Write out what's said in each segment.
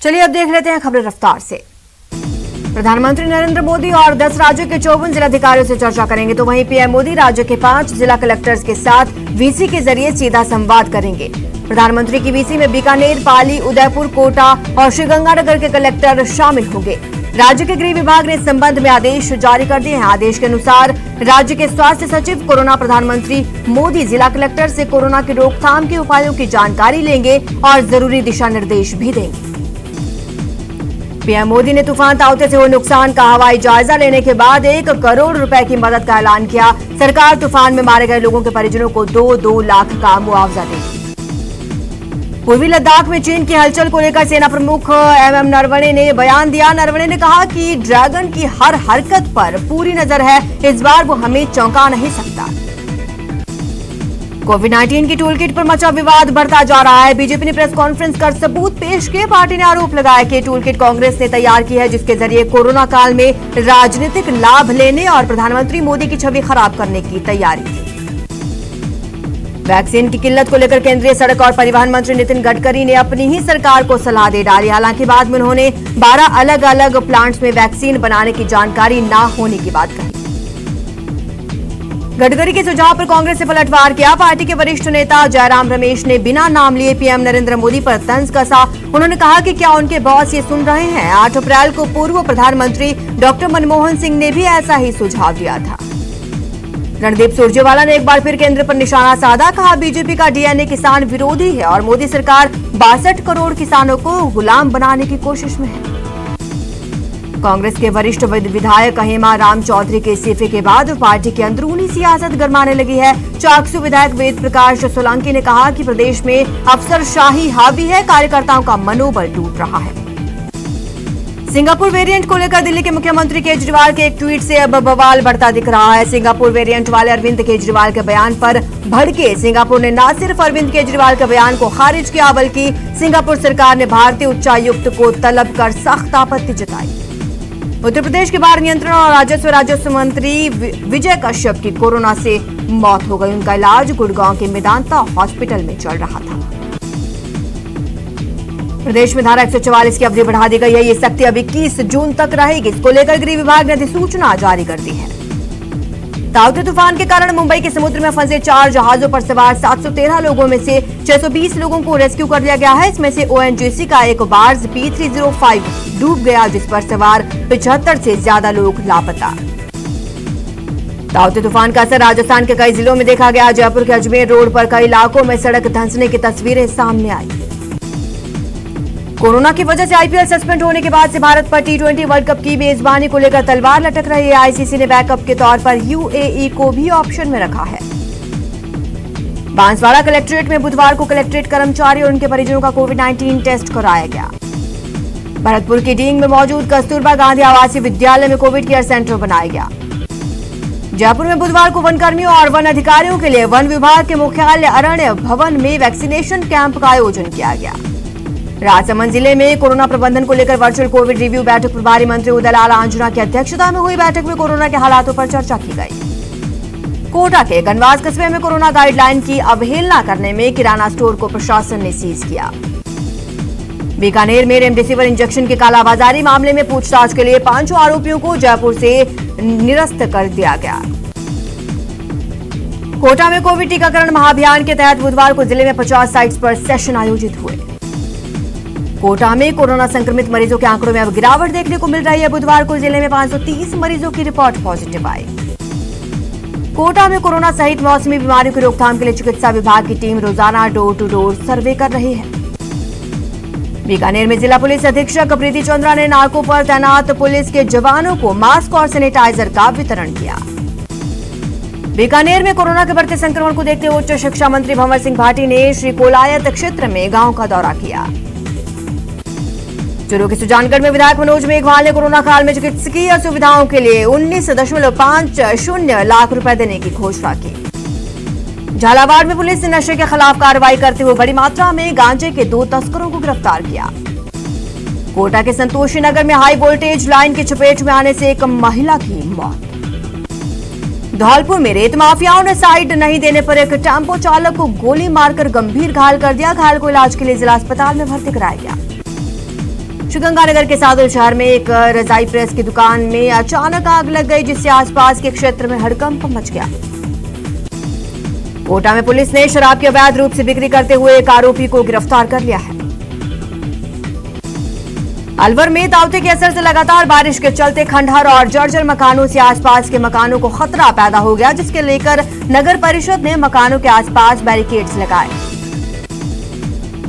चलिए अब देख लेते हैं खबरें रफ्तार से। प्रधानमंत्री नरेंद्र मोदी और 10 राज्यों के 54 जिलाधिकारियों से चर्चा करेंगे, तो वहीं पीएम मोदी राज्य के 5 जिला कलेक्टर्स के साथ वीसी के जरिए सीधा संवाद करेंगे। प्रधानमंत्री की वीसी में बीकानेर, पाली, उदयपुर, कोटा और श्रीगंगानगर के कलेक्टर शामिल होंगे। राज्य के गृह विभाग ने इस संबंध में आदेश जारी कर दिए हैं। आदेश के अनुसार राज्य के स्वास्थ्य सचिव कोरोना प्रधानमंत्री मोदी जिला कलेक्टर से कोरोना की रोकथाम के उपायों की जानकारी लेंगे और जरूरी दिशा निर्देश भी देंगे। पीएम मोदी ने तूफान ताउते से हुए नुकसान का हवाई जायजा लेने के बाद 1 करोड़ रुपए की मदद का ऐलान किया। सरकार तूफान में मारे गए लोगों के परिजनों को 2-2 लाख का मुआवजा देगी। पूर्वी लद्दाख में चीन की हलचल को लेकर सेना प्रमुख एमएम नरवणे ने बयान दिया। नरवणे ने कहा कि ड्रैगन की हर हरकत पर पूरी नजर है, इस बार वो हमें चौंका नहीं सकता। कोविड-19 की टूल किट पर मचा विवाद बढ़ता जा रहा है। बीजेपी ने प्रेस कॉन्फ्रेंस कर सबूत पेश किए। पार्टी ने आरोप लगाया कि टूल किट कांग्रेस ने तैयार की है, जिसके जरिए कोरोना काल में राजनीतिक लाभ लेने और प्रधानमंत्री मोदी की छवि खराब करने की तैयारी थी। वैक्सीन की किल्लत को लेकर केंद्रीय सड़क और परिवहन मंत्री नितिन गडकरी ने अपनी ही सरकार को सलाह दे डाली। हालांकि बाद में उन्होंने 12 अलग अलग प्लांट्स में वैक्सीन बनाने की जानकारी न होने की बात कही। गडकरी के सुझाव पर कांग्रेस से पलटवार किया। पार्टी के वरिष्ठ नेता जयराम रमेश ने बिना नाम लिए पीएम नरेंद्र मोदी पर तंज कसा। उन्होंने कहा कि क्या उनके बॉस ये सुन रहे हैं। 8 अप्रैल को पूर्व प्रधानमंत्री डॉक्टर मनमोहन सिंह ने भी ऐसा ही सुझाव दिया था। रणदीप सुरजेवाला ने एक बार फिर केंद्र पर निशाना साधा। कहा बीजेपी का डीएनए किसान विरोधी है और मोदी सरकार 62 करोड़ किसानों को गुलाम बनाने की कोशिश में है। कांग्रेस के वरिष्ठ विधायक हेमा राम चौधरी के इस्तीफे के बाद पार्टी की अंदरूनी सियासत गरमाने लगी है। चाकसू विधायक वेद प्रकाश सोलंकी ने कहा कि प्रदेश में अफसरशाही हावी है, कार्यकर्ताओं का मनोबल टूट रहा है। सिंगापुर वेरिएंट को लेकर दिल्ली के मुख्यमंत्री केजरीवाल के एक ट्वीट से अब बवाल बढ़ता दिख रहा है। सिंगापुर वेरिएंट वाले अरविंद केजरीवाल के बयान पर भड़के सिंगापुर ने न सिर्फ अरविंद केजरीवाल के बयान को खारिज किया, बल्कि सिंगापुर सरकार ने भारतीय उच्चायुक्त को तलब कर सख्त आपत्ति जताई। उत्तर प्रदेश के बाढ़ नियंत्रण और राजस्व मंत्री विजय कश्यप की कोरोना से मौत हो गई। उनका इलाज गुड़गांव के मेदांता हॉस्पिटल में चल रहा था। प्रदेश में धारा 144 की अवधि बढ़ा दी गई है। ये सख्ती अब 21 जून तक रहेगी। इसको लेकर गृह विभाग ने अधिसूचना जारी कर दी है। ताउते तूफान के कारण मुंबई के समुद्र में फंसे 4 जहाजों पर सवार 713 लोगों में से 620 लोगों को रेस्क्यू कर लिया गया है। इसमें से ओएनजीसी का एक बार्ज P305 डूब गया, जिस पर सवार 75 से ज्यादा लोग लापता। ताउते तूफान का असर राजस्थान के कई जिलों में देखा गया। जयपुर के अजमेर रोड पर कई इलाकों में सड़क धंसने की तस्वीरें सामने आई। कोरोना की वजह से आईपीएल सस्पेंड होने के बाद से भारत पर T20 वर्ल्ड कप की मेजबानी को लेकर तलवार लटक रही है। आईसीसी ने बैकअप के तौर पर यूएई को भी ऑप्शन में रखा है। बांसवाड़ा कलेक्ट्रेट में बुधवार को कलेक्ट्रेट कर्मचारी और उनके परिजनों का कोविड-19 टेस्ट कराया गया। भरतपुर की डींग में मौजूद कस्तूरबा गांधी आवासीय विद्यालय में कोविड केयर सेंटर बनाया गया। जयपुर में बुधवार को वनकर्मियों और वन अधिकारियों के लिए वन विभाग के मुख्यालय अरण्य भवन में वैक्सीनेशन कैंप का आयोजन किया गया। राजसमंद जिले में कोरोना प्रबंधन को लेकर वर्चुअल कोविड रिव्यू बैठक प्रभारी मंत्री उदयलाल आंजना की अध्यक्षता में हुई। बैठक में कोरोना के हालातों पर चर्चा की गई। कोटा के गनवास कस्बे में कोरोना गाइडलाइन की अवहेलना करने में किराना स्टोर को प्रशासन ने सीज किया। बीकानेर में रेमडेसिविर इंजेक्शन की कालाबाजारी मामले में पूछताछ के लिए 5 आरोपियों को जयपुर से निरस्त कर दिया गया। कोटा में कोविड टीकाकरण महाअभियान के तहत बुधवार को जिले में 50 साइट्स पर सेशन आयोजित हुए। कोटा में कोरोना संक्रमित मरीजों के आंकड़ों में अब गिरावट देखने को मिल रही है। बुधवार को जिले में 530 मरीजों की रिपोर्ट पॉजिटिव आई। कोटा में कोरोना सहित मौसमी बीमारियों की रोकथाम के लिए चिकित्सा विभाग की टीम रोजाना डोर टू डोर सर्वे कर रही है। बीकानेर में जिला पुलिस अधीक्षक प्रीति चंद्रा ने नाकों पर तैनात पुलिस के जवानों को मास्क और सैनिटाइजर का वितरण किया। बीकानेर में कोरोना के बढ़ते संक्रमण को देखते हुए उच्च शिक्षा मंत्री भंवर सिंह भाटी ने श्री कोलायत क्षेत्र में गांव का दौरा किया। चूरू के सुजानगढ़ में विधायक मनोज मेघवाल ने कोरोना काल में चिकित्सकीय सुविधाओं के लिए 19.50 लाख रुपए देने की घोषणा की। झालावाड़ में पुलिस ने नशे के खिलाफ कार्रवाई करते हुए बड़ी मात्रा में गांजे के 2 तस्करों को गिरफ्तार किया। कोटा के संतोषी नगर में हाई वोल्टेज लाइन की चपेट में आने से एक महिला की मौत। धौलपुर में रेत माफियाओं ने साइड नहीं देने पर एक टेम्पो चालक को गोली मारकर गंभीर घायल कर दिया। घायल को इलाज के लिए जिला अस्पताल में भर्ती कराया गया। श्रीगंगानगर के सादुल शहर में एक रजाई प्रेस की दुकान में अचानक आग लग गई, जिससे आसपास के क्षेत्र में हड़कंप मच गया। कोटा में पुलिस ने शराब की अवैध रूप से बिक्री करते हुए एक आरोपी को गिरफ्तार कर लिया है। अलवर में तावते के असर से लगातार बारिश के चलते खंडहर और जर्जर मकानों से आसपास के मकानों को खतरा पैदा हो गया, जिसके लेकर नगर परिषद ने मकानों के आसपास बैरिकेड्स लगाए।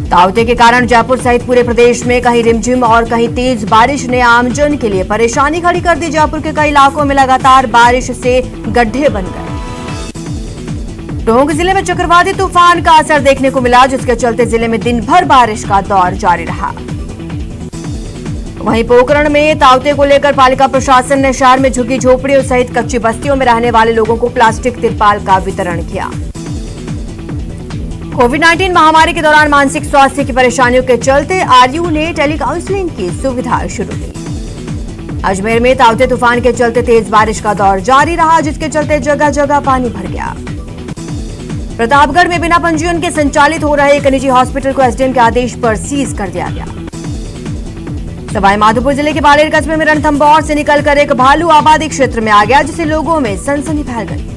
तावते के कारण जयपुर सहित पूरे प्रदेश में कहीं रिमझिम और कहीं तेज बारिश ने आमजन के लिए परेशानी खड़ी कर दी। जयपुर के कई इलाकों में लगातार बारिश से गड्ढे बन गए। टोंक जिले में चक्रवाती तूफान का असर देखने को मिला, जिसके चलते जिले में दिन भर बारिश का दौर जारी रहा। वहीं पोखरण में तावते को लेकर पालिका प्रशासन ने शहर में झुग्गी झोपड़ियों सहित कच्ची बस्तियों में रहने वाले लोगों को प्लास्टिक तिरपाल का वितरण किया। कोविड-19 महामारी के दौरान मानसिक स्वास्थ्य की परेशानियों के चलते आरयू ने टेली काउंसलिंग की सुविधा शुरू की। अजमेर में तावते तूफान के चलते तेज बारिश का दौर जारी रहा, जिसके चलते जगह जगह पानी भर गया। प्रतापगढ़ में बिना पंजीयन के संचालित हो रहे एक निजी हॉस्पिटल को एसडीएम के आदेश पर सीज कर दिया गया। सवाई माधोपुर जिले के बालेर कस्बे में रणथंभौर से निकलकर एक भालू आबादी क्षेत्र में आ गया, जिससे लोगों में सनसनी फैल गई।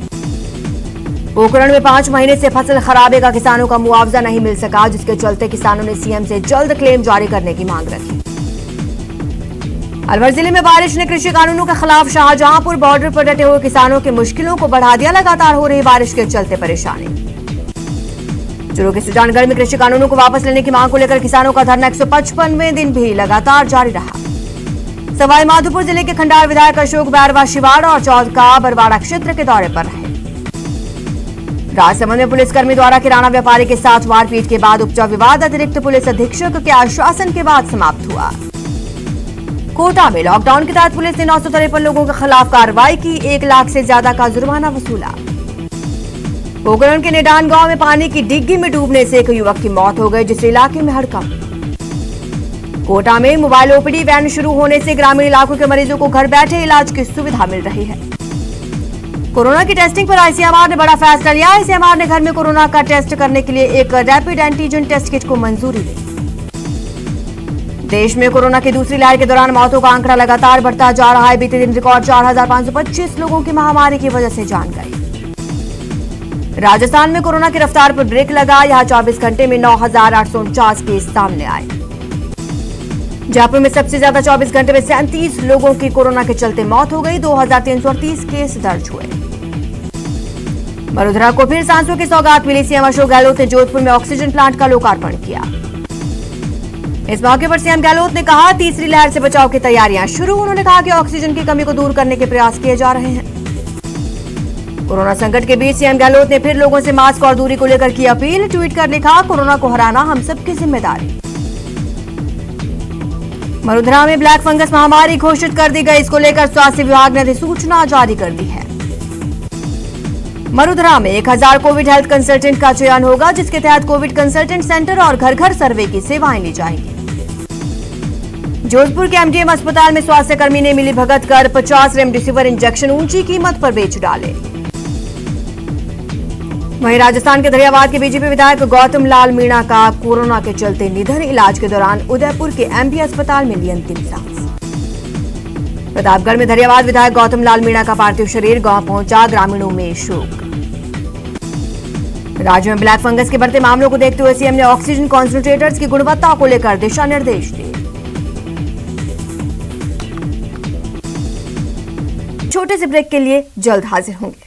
पोखरण में 5 महीने से फसल खराबे का किसानों का मुआवजा नहीं मिल सका, जिसके चलते किसानों ने सीएम से जल्द क्लेम जारी करने की मांग रखी। अलवर जिले में बारिश ने कृषि कानूनों के खिलाफ शाहजहांपुर बॉर्डर पर डटे हुए किसानों की मुश्किलों को बढ़ा दिया। लगातार हो रही बारिश के चलते परेशानी। चुरू के सुजानगढ़ में कृषि कानूनों को वापस लेने की मांग को लेकर किसानों का धरना 155वें दिन भी लगातार जारी रहा। सवाई माधोपुर जिले के खंडार विधायक अशोक बैरवा शिवाड़ा और चौथ का बरवाड़ा क्षेत्र के दौरे पर रहे। राजसमंद में पुलिसकर्मी द्वारा किराना व्यापारी के साथ मारपीट के बाद उपजा विवाद अतिरिक्त पुलिस अधीक्षक के आश्वासन के बाद समाप्त हुआ। कोटा में लॉकडाउन के तहत पुलिस ने 953 लोगों के खिलाफ कार्रवाई की, 1 लाख से ज्यादा का जुर्माना वसूला। पोखरण के नेडान गांव में पानी की डिग्गी में डूबने से एक युवक की मौत हो गई, जिससे इलाके में हड़कंप। कोटा में मोबाइल ओपीडी वैन शुरू होने से ग्रामीण इलाकों के मरीजों को घर बैठे इलाज की सुविधा मिल रही है। कोरोना की टेस्टिंग पर आईसीएमआर ने बड़ा फैसला लिया। आईसीएमआर ने घर में कोरोना का टेस्ट करने के लिए एक रैपिड एंटीजन टेस्ट किट को मंजूरी दी। देश में कोरोना की दूसरी लहर के दौरान मौतों का आंकड़ा लगातार बढ़ता जा रहा है। बीते दिन रिकॉर्ड 4,525 लोगों की महामारी की वजह से जान गई। राजस्थान में कोरोना की रफ्तार पर ब्रेक लगा। यहां 24 घंटे में 9,849 केस सामने आए। जयपुर में सबसे ज्यादा 24 घंटे में 37 लोगों की कोरोना के चलते मौत हो गई। 2,338 केस दर्ज हुए। वडोदरा को फिर सांसों की सौगात मिली। सीएम अशोक गहलोत ने जोधपुर में ऑक्सीजन प्लांट का लोकार्पण किया। इस मौके पर सीएम गहलोत ने कहा, तीसरी लहर से बचाव की तैयारियां शुरू। उन्होंने कहा कि ऑक्सीजन की कमी को दूर करने के प्रयास किए जा रहे हैं। कोरोना संकट के बीच सीएम गहलोत ने फिर लोगों से मास्क और दूरी को लेकर की अपील। ट्वीट कर लिखा, कोरोना को हराना हम सबकी जिम्मेदारी। वडोदरा में ब्लैक फंगस महामारी घोषित कर दी गई। इसको लेकर स्वास्थ्य विभाग ने अधिसूचना जारी कर दी है। वडोदरा में 1000 कोविड हेल्थ कंसल्टेंट का चयन होगा, जिसके तहत कोविड कंसल्टेंट सेंटर और घर घर सर्वे की सेवाएं ली जाएंगी। जोधपुर के एमडीएम अस्पताल में स्वास्थ्यकर्मी ने मिली भगत कर 50 रेमडेसिविर इंजेक्शन ऊंची कीमत पर बेच डाले। वहीं राजस्थान के दरियाबाद के बीजेपी विधायक गौतम लाल मीणा का कोरोना के चलते निधन। इलाज के दौरान उदयपुर के एमबी अस्पताल में ली अंतिम सांस। प्रतापगढ़ में दरियाबाद विधायक गौतम लाल मीणा का पार्थिव शरीर गांव पहुंचा। ग्रामीणों में शोक। राज्य में ब्लैक फंगस के बढ़ते मामलों को देखते हुए सीएम ने ऑक्सीजन कॉन्सेंट्रेटर्स की गुणवत्ता को लेकर दिशा निर्देश दिए। छोटे से ब्रेक के लिए जल्द हाजिर होंगे।